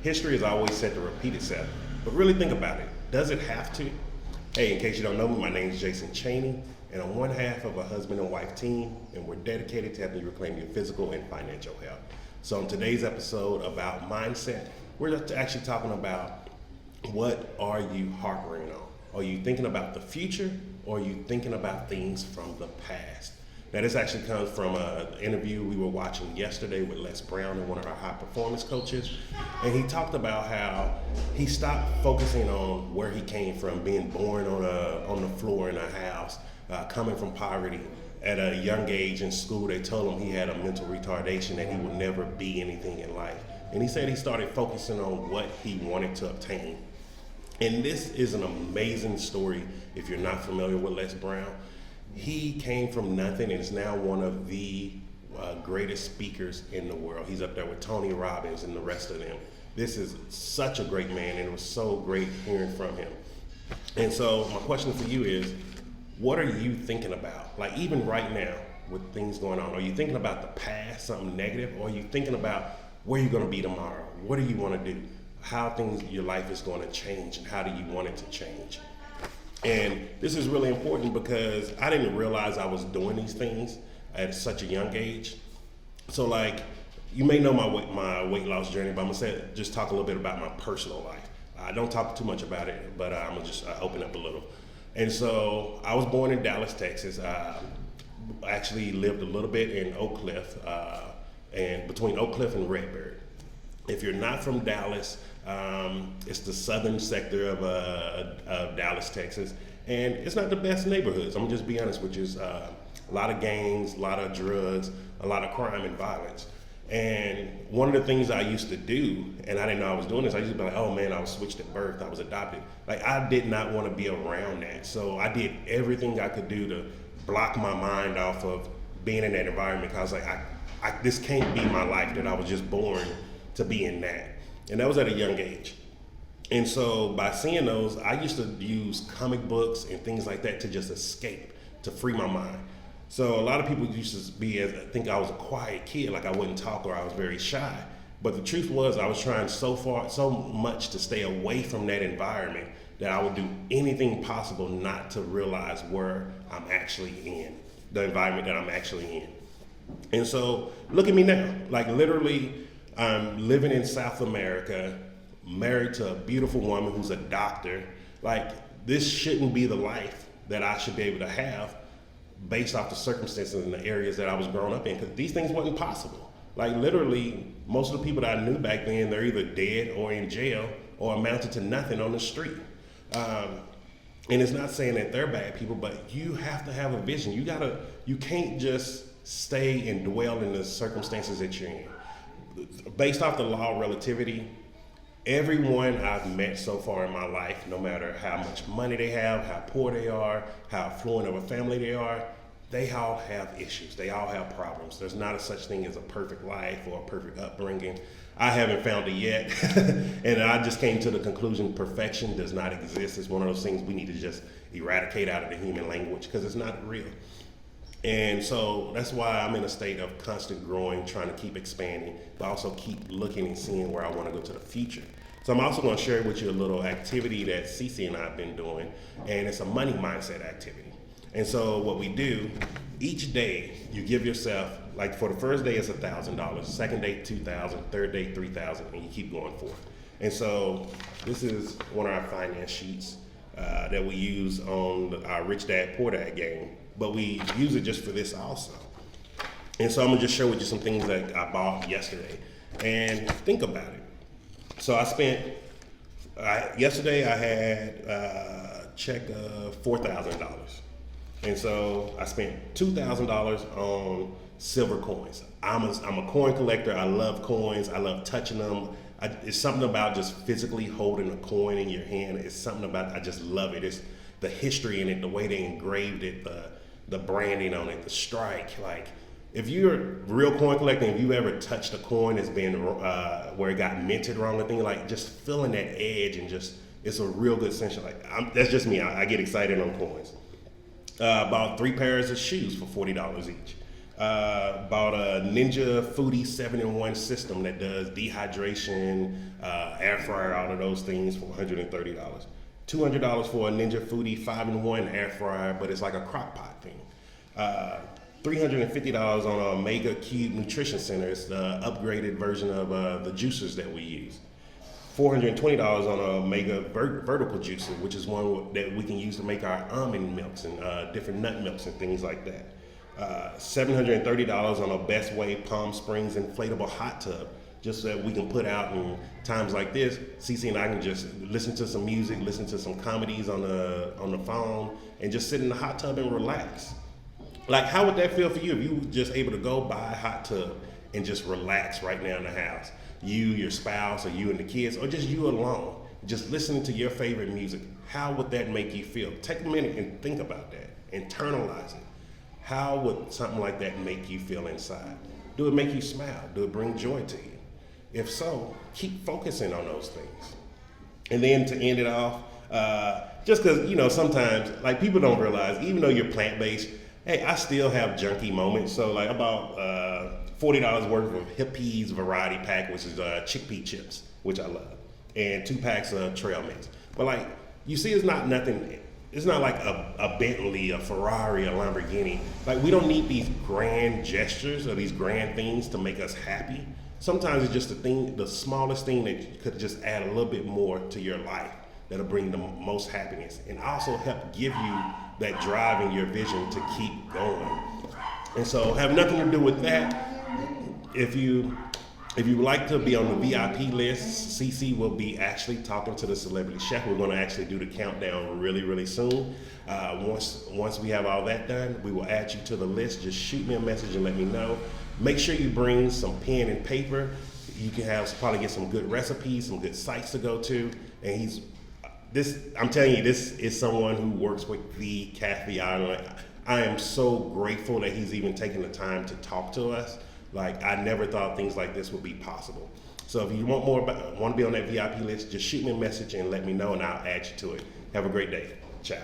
History is always set to repeat itself, but really think about it. Does it have to? Hey, in case you don't know me, my name is Jason Cheney, and I'm one half of a husband and wife team, and we're dedicated to helping you reclaim your physical and financial health. So in today's episode about mindset, we're actually talking about what are you harping on? Are you thinking about the future, or are you thinking about things from the past? Now, this actually comes from an interview we were watching yesterday with Les Brown and one of our high performance coaches. And he talked about how he stopped focusing on where he came from, being born on the floor in a house, coming from poverty. At a young age in school, they told him he had a mental retardation, that he would never be anything in life. And he said he started focusing on what he wanted to obtain. And this is an amazing story if you're not familiar with Les Brown. He came from nothing and is now one of the greatest speakers in the world. He's up there with Tony Robbins and the rest of them. This is such a great man, and it was so great hearing from him. And so my question for you is, what are you thinking about? Like, even right now with things going on, are you thinking about the past, something negative, or are you thinking about where you're going to be tomorrow? What do you want to do? How your life is going to change, and how do you want it to change? And this is really important because I didn't realize I was doing these things at such a young age. So, like, you may know my weight loss journey, but I'm gonna just talk a little bit about my personal life. I don't talk too much about it, but I'm gonna just open up a little. And so I was born in Dallas, Texas. I actually lived a little bit in Oak Cliff, and between Oak Cliff and Redbird. If you're not from Dallas, it's the southern sector of Dallas, Texas, and it's not the best neighborhoods. I'm gonna just be honest with you. A lot of gangs, a lot of drugs, a lot of crime and violence. And one of the things I used to do, and I didn't know I was doing this, I used to be like, oh man, I was switched at birth, I was adopted. Like, I did not want to be around that. So I did everything I could do to block my mind off of being in that environment, because I was like, this can't be my life, that I was just born to be in that. And that was at a young age. And so by seeing those, I used to use comic books and things like that to just escape, to free my mind. So a lot of people used to think I was a quiet kid, like I wouldn't talk or I was very shy. But the truth was, I was trying so much to stay away from that environment that I would do anything possible not to realize where I'm actually in, the environment that I'm actually in. And so look at me now, like literally, I'm living in South America, married to a beautiful woman who's a doctor. Like, this shouldn't be the life that I should be able to have based off the circumstances and the areas that I was growing up in, because these things wasn't possible. Like, literally, most of the people that I knew back then, they're either dead or in jail or amounted to nothing on the street. And it's not saying that they're bad people, but you have to have a vision. You can't just stay and dwell in the circumstances that you're in. Based off the law of relativity, everyone I've met so far in my life, no matter how much money they have, how poor they are, how affluent of a family they are, they all have issues. They all have problems. There's not a such thing as a perfect life or a perfect upbringing. I haven't found it yet. And I just came to the conclusion perfection does not exist. It's one of those things we need to just eradicate out of the human language, because it's not real. And so that's why I'm in a state of constant growing, trying to keep expanding, but also keep looking and seeing where I want to go to the future. So I'm also going to share with you a little activity that Cece and I have been doing, and it's a money mindset activity. And so what we do, each day you give yourself, like for the first day it's $1,000, second day $2,000, third day $3,000, and you keep going forth. And so this is one of our finance sheets that we use on our Rich Dad Poor Dad game. But we use it just for this also. And so I'm gonna just share with you some things that I bought yesterday. And think about it. So yesterday I had a check of $4,000. And so I spent $2,000 on silver coins. I'm a coin collector. I love coins. I love touching them. It's something about just physically holding a coin in your hand. It's something about, I just love it. It's the history in it, the way they engraved it, the branding on it, the strike. Like, if you're a real coin collector, if you ever touched a coin that's been where it got minted wrong, or thing, like just feeling that edge, and just, it's a real good sensation. Like, that's just me. I get excited on coins. Bought 3 pairs of shoes for $40 each. Bought a Ninja Foodie 7-in-1 system that does dehydration, air fryer, all of those things for $130. $200 for a Ninja Foodie 5-in-1 air fryer, but it's like a crock pot thing. $350 on a Mega Cube Nutrition Center. It's the upgraded version of the juicers that we use. $420 on a Mega Vertical Juicer, which is one that we can use to make our almond milks and different nut milks and things like that. $730 on a Best Way Palm Springs inflatable hot tub, just so that we can put out in times like this. Cece and I can just listen to some music, listen to some comedies on the phone, and just sit in the hot tub and relax. Like, how would that feel for you if you were just able to go buy a hot tub and just relax right now in the house? You, your spouse, or you and the kids, or just you alone, just listening to your favorite music. How would that make you feel? Take a minute and think about that. Internalize it. How would something like that make you feel inside? Do it make you smile? Do it bring joy to you? If so, keep focusing on those things. And then to end it off, just because, sometimes, like, people don't realize, even though you're plant-based, hey, I still have junky moments. So, like, about $40 worth of Hippies variety pack, which is chickpea chips, which I love, and 2 packs of trail mix. But, like, you see, it's not nothing. It's not like a Bentley, a Ferrari, a Lamborghini. Like, we don't need these grand gestures or these grand things to make us happy. Sometimes it's just the smallest thing that could just add a little bit more to your life that'll bring the most happiness and also help give you that drive and your vision to keep going. And so, have nothing to do with that. If you would like to be on the VIP list, CC will be actually talking to the celebrity chef. We're going to actually do the countdown really, really soon. Once we have all that done, we will add you to the list. Just shoot me a message and let me know. Make sure you bring some pen and paper. You can probably get some good recipes, some good sites to go to. And I'm telling you, this is someone who works with the Kathy Island. I am so grateful that he's even taken the time to talk to us. Like, I never thought things like this would be possible. So if you want to be on that VIP list, just shoot me a message and let me know, and I'll add you to it. Have a great day. Ciao.